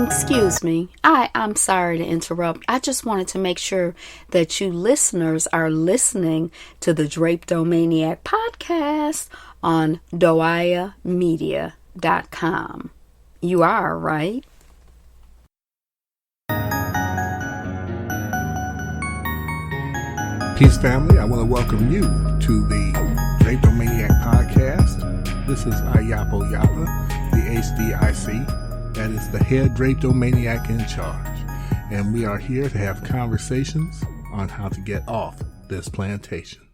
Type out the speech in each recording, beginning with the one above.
Excuse me. I'm sorry to interrupt. I just wanted to make sure that you listeners are listening to the Drapetomaniac podcast on doayamedia.com. You are, right? Peace, family. I want to welcome you to the Drapetomaniac podcast. This is Ayapo Yapa, the HDIC. That is the head Drapetomaniac in charge. And we are here to have conversations on how to get off this plantation.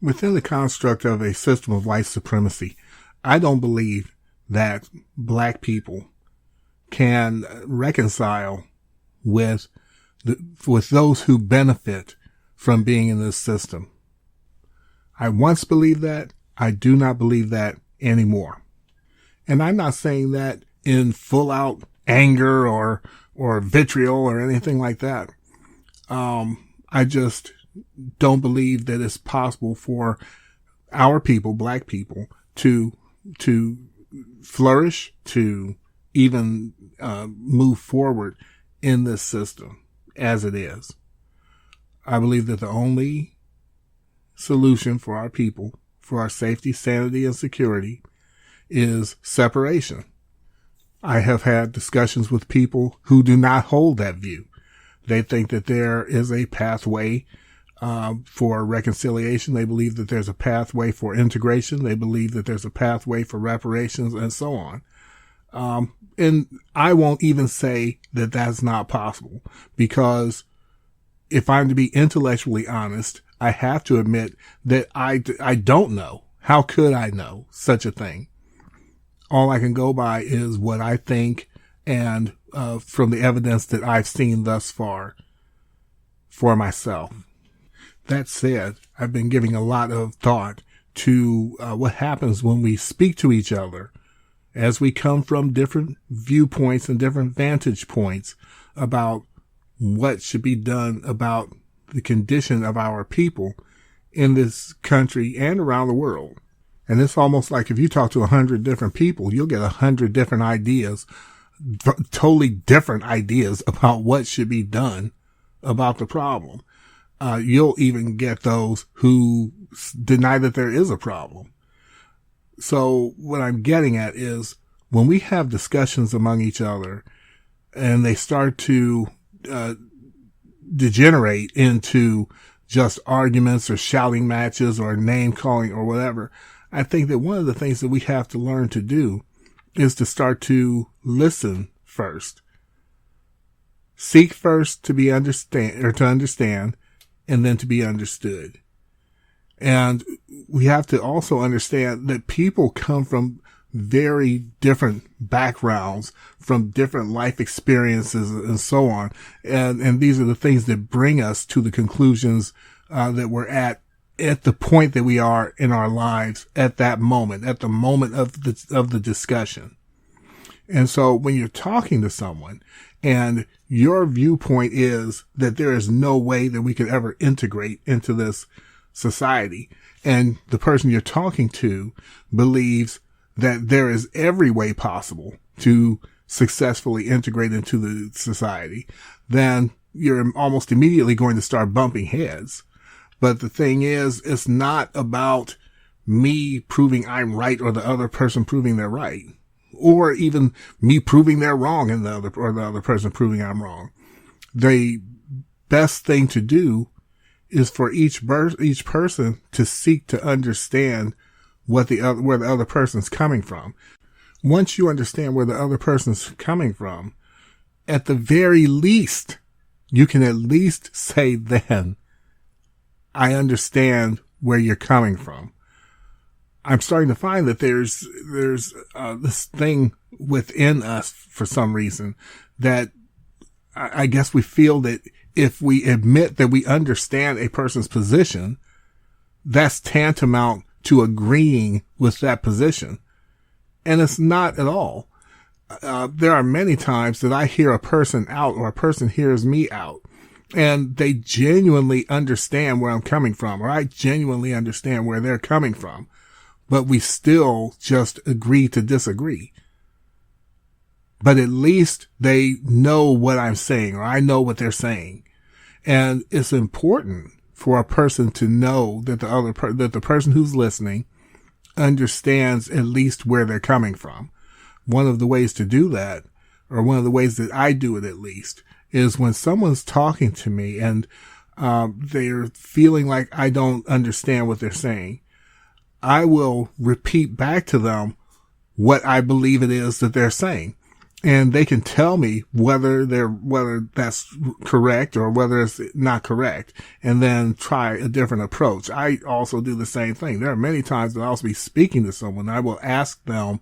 Within the construct of a system of white supremacy, I don't believe that black people can reconcile with those who benefit from being in this system. I once believed that. I do not believe that anymore. And I'm not saying that in full out anger or vitriol or anything like that. I just don't believe that it's possible for our people, black people, to flourish, to even move forward in this system as it is. I believe that the only solution for our people, for our safety, sanity, and security is separation. I have had discussions with people who do not hold that view. They think that there is a pathway for reconciliation. They believe that there's a pathway for integration. They believe that there's a pathway for reparations and so on. And I won't even say that that's not possible, because if I'm to be intellectually honest, I have to admit that I don't know. How could I know such a thing? All I can go by is what I think and from the evidence that I've seen thus far for myself. That said, I've been giving a lot of thought to what happens when we speak to each other as we come from different viewpoints and different vantage points about what should be done about the condition of our people in this country and around the world. And it's almost like if you talk to 100 different people, you'll get 100 different ideas, totally different ideas about what should be done about the problem. You'll even get those who deny that there is a problem. So what I'm getting at is when we have discussions among each other and they start to degenerate into just arguments or shouting matches or name calling or whatever, I think that one of the things that we have to learn to do is to start to listen first. Seek first to understand, and then to be understood. And we have to also understand that people come from very different backgrounds, from different life experiences and so on. And these are the things that bring us to the conclusions that we're at the point that we are in our lives at that moment, at the moment of the discussion. And so when you're talking to someone and your viewpoint is that there is no way that we could ever integrate into this society, and the person you're talking to believes that there is every way possible to successfully integrate into the society, then you're almost immediately going to start bumping heads. But the thing is, it's not about me proving I'm right or the other person proving they're right, or even me proving they're wrong and the other person proving I'm wrong. The best thing to do is for each person to seek to understand where the other person's coming from. Once you understand where the other person's coming from, at the very least, you can at least say then, I understand where you're coming from. I'm starting to find that there's this thing within us for some reason that I guess we feel that if we admit that we understand a person's position, that's tantamount to agreeing with that position. And it's not at all. There are many times that I hear a person out or a person hears me out, and they genuinely understand where I'm coming from, or I genuinely understand where they're coming from, but we still just agree to disagree. but at least they know what I'm saying, or I know what they're saying. And it's important for a person to know that that the person who's listening understands at least where they're coming from. One of the ways to do that, or one of the ways that I do it at least, is when someone's talking to me and they're feeling like I don't understand what they're saying, I will repeat back to them what I believe it is that they're saying. And they can tell me whether that's correct or whether it's not correct, and then try a different approach. I also do the same thing. There are many times that I'll be speaking to someone. I will ask them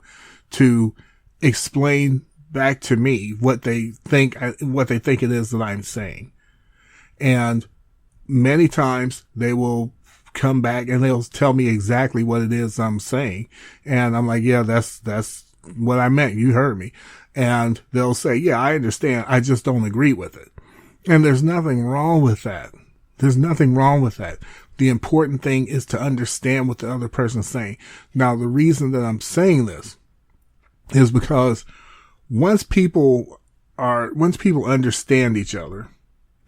to explain back to me what they think it is that I'm saying. And many times they will come back and they'll tell me exactly what it is I'm saying. And I'm like, yeah, that's what I meant. You heard me. And they'll say, yeah, I understand. I just don't agree with it. And there's nothing wrong with that. There's nothing wrong with that. The important thing is to understand what the other person's saying. Now, the reason that I'm saying this is because once people understand each other,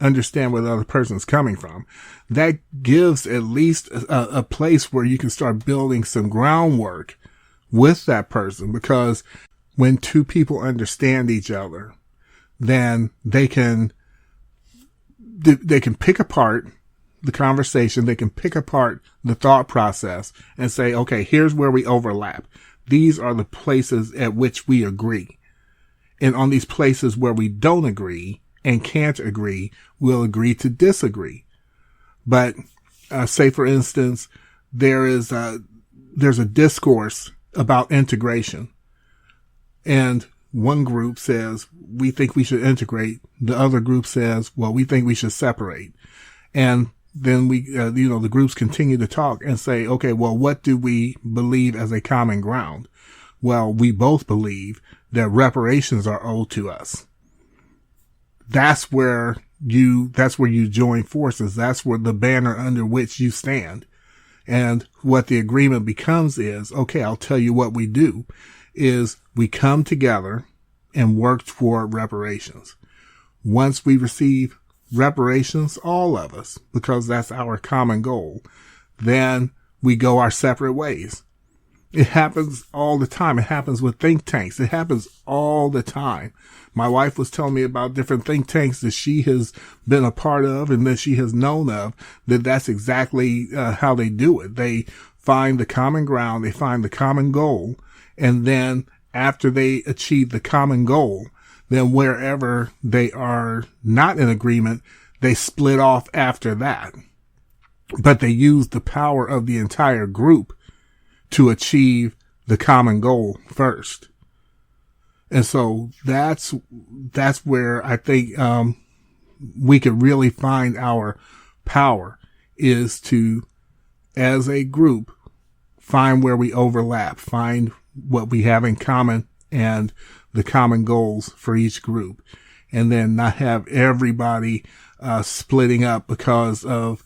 understand where the other person's coming from, that gives at least a place where you can start building some groundwork with that person. Because when two people understand each other, then they can pick apart the conversation. They can pick apart the thought process and say, okay, here's where we overlap. These are the places at which we agree. And on these places where we don't agree and can't agree, we'll agree to disagree. But say, for instance, there's a discourse about integration. And one group says, we think we should integrate. The other group says, well, we think we should separate. And then the groups continue to talk and say, okay, well, what do we believe as a common ground? Well, we both believe that reparations are owed to us. That's where you join forces. That's where the banner under which you stand. And what the agreement becomes is, okay, I'll tell you what we do is we come together and work toward reparations. Once we receive reparations, all of us, because that's our common goal, then we go our separate ways. It happens all the time. It happens with think tanks. It happens all the time. My wife was telling me about different think tanks that she has been a part of and that she has known of, that's exactly how they do it. They find the common ground. They find the common goal. And then after they achieve the common goal, then wherever they are not in agreement, they split off after that. But they use the power of the entire group to achieve the common goal first. And so that's where I think, we could really find our power, is to, as a group, find where we overlap, find what we have in common and the common goals for each group, and then not have everybody splitting up because of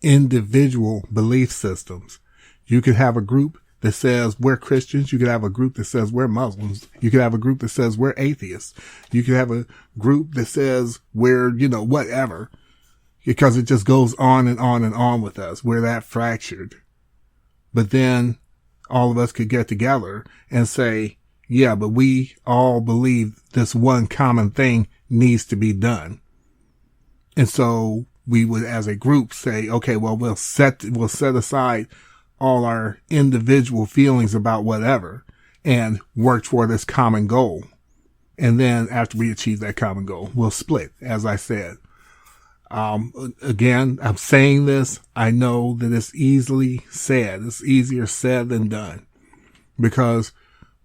individual belief systems. You could have a group that says we're Christians. You could have a group that says we're Muslims. You could have a group that says we're atheists. You could have a group that says we're, whatever, because it just goes on and on and on with us. We're that fractured. But then all of us could get together and say, yeah, but we all believe this one common thing needs to be done. And so we would, as a group, say, okay, well, we'll set aside all our individual feelings about whatever and work toward this common goal. And then after we achieve that common goal, we'll split, as I said. Again, I'm saying this. I know that it's easily said. It's easier said than done, because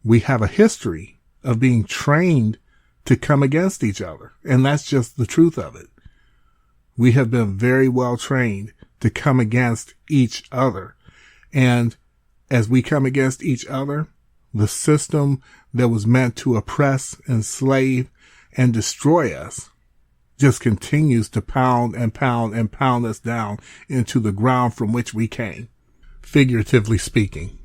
we have a history of being trained to come against each other. And that's just the truth of it. We have been very well trained to come against each other. And as we come against each other, the system that was meant to oppress, enslave, and destroy us just continues to pound and pound and pound us down into the ground from which we came, figuratively speaking.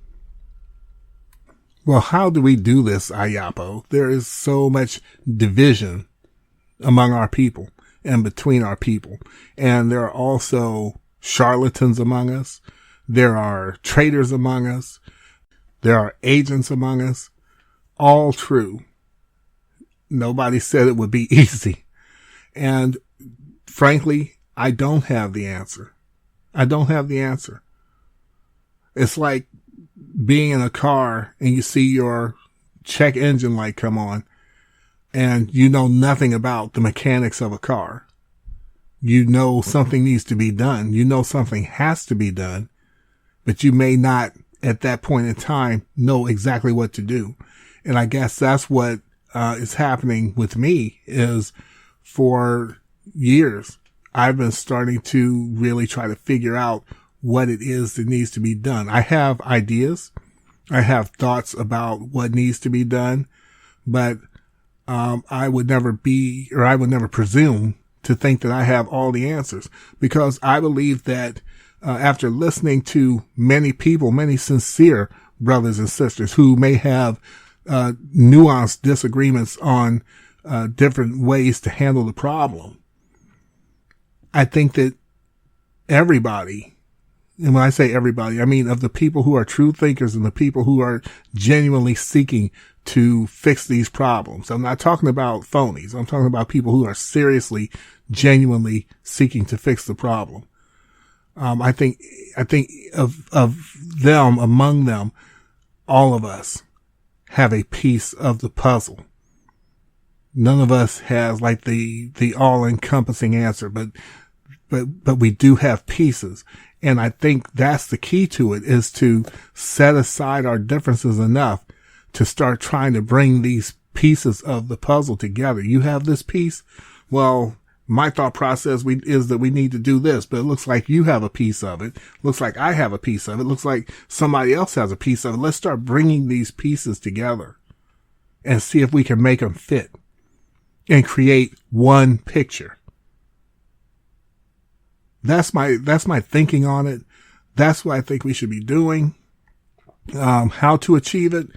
Well, how do we do this, Ayapo? There is so much division among our people and between our people. And there are also charlatans among us. There are traitors among us. There are agents among us. All true. Nobody said it would be easy. And frankly, I don't have the answer. I don't have the answer. It's like being in a car and you see your check engine light come on and you know nothing about the mechanics of a car. You know something needs to be done. You know something has to be done, but you may not at that point in time know exactly what to do. And I guess that's what is happening with me is for years, I've been starting to really try to figure out what it is that needs to be done. I have ideas. I have thoughts about what needs to be done, but I would never presume to think that I have all the answers, because I believe that after listening to many people, many sincere brothers and sisters who may have nuanced disagreements on different ways to handle the problem, I think that everybody, and when I say everybody, I mean of the people who are true thinkers and the people who are genuinely seeking to fix these problems. I'm not talking about phonies. I'm talking about people who are seriously, genuinely seeking to fix the problem. I think of them, among them, all of us have a piece of the puzzle. None of us has like the all-encompassing answer, but we do have pieces. And I think that's the key to it, is to set aside our differences enough to start trying to bring these pieces of the puzzle together. You have this piece. Well, my thought process is that we need to do this, but it looks like you have a piece of it. Looks like I have a piece of it. Looks like somebody else has a piece of it. Let's start bringing these pieces together and see if we can make them fit and create one picture. That's my thinking on it. That's what I think we should be doing. How to achieve it.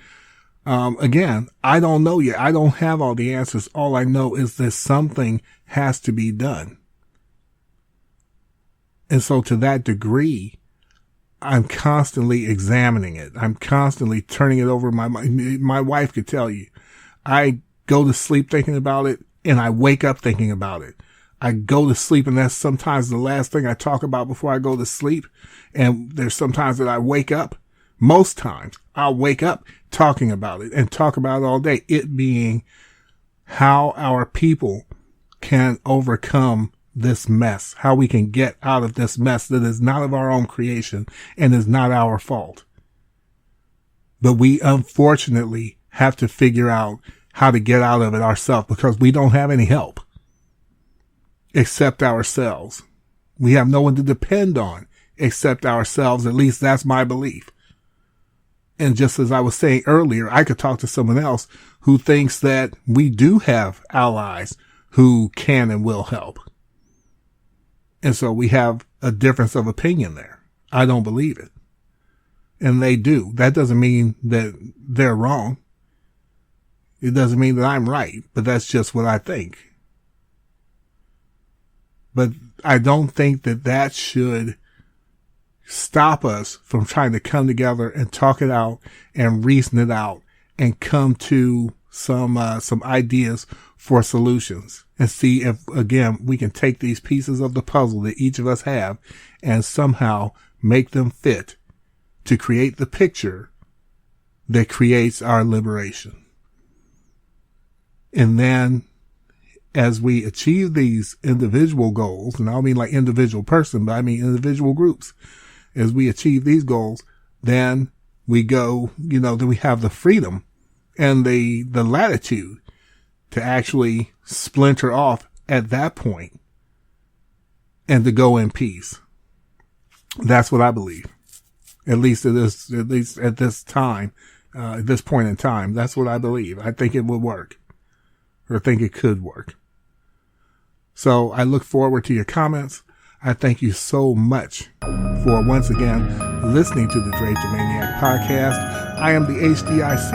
Again, I don't know yet. I don't have all the answers. All I know is that something has to be done. And so to that degree, I'm constantly examining it. I'm constantly turning it over in my mind. My wife could tell you, I go to sleep thinking about it and I wake up thinking about it. I go to sleep and that's sometimes the last thing I talk about before I go to sleep. And there's sometimes that I wake up. Most times I'll wake up talking about it and talk about it all day. It being how our people can overcome this mess, how we can get out of this mess that is not of our own creation and is not our fault. But we unfortunately have to figure out how to get out of it ourselves, because we don't have any help except ourselves. We have no one to depend on except ourselves. At least that's my belief. And just as I was saying earlier, I could talk to someone else who thinks that we do have allies who can and will help. And so we have a difference of opinion there. I don't believe it. And they do. That doesn't mean that they're wrong. It doesn't mean that I'm right, but that's just what I think. But I don't think that that should stop us from trying to come together and talk it out and reason it out and come to some ideas for solutions and see if, again, we can take these pieces of the puzzle that each of us have and somehow make them fit to create the picture that creates our liberation. And then as we achieve these individual goals, and I don't mean like individual person, but I mean individual groups, as we achieve these goals, then we go, then we have the freedom and the latitude to actually splinter off at that point and to go in peace. That's what I believe. At least at this time, at this point in time, that's what I believe. I think it would work, or think it could work. So I look forward to your comments. I thank you so much for once again listening to the Draped Maniac podcast. I am the HDIC,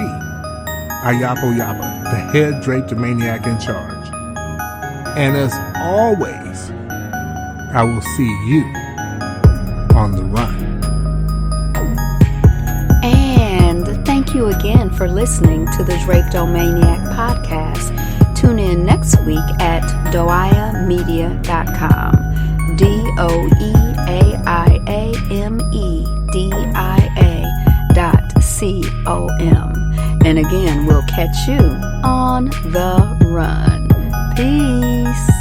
Ayapo Yapa, the head drapetomaniac in charge. And as always, I will see you on the run. And thank you again for listening to the Drapetomaniac podcast. Tune in next week at doiamedia.com. DOIAMEDIA.com. And again, we'll catch you on the run. Peace.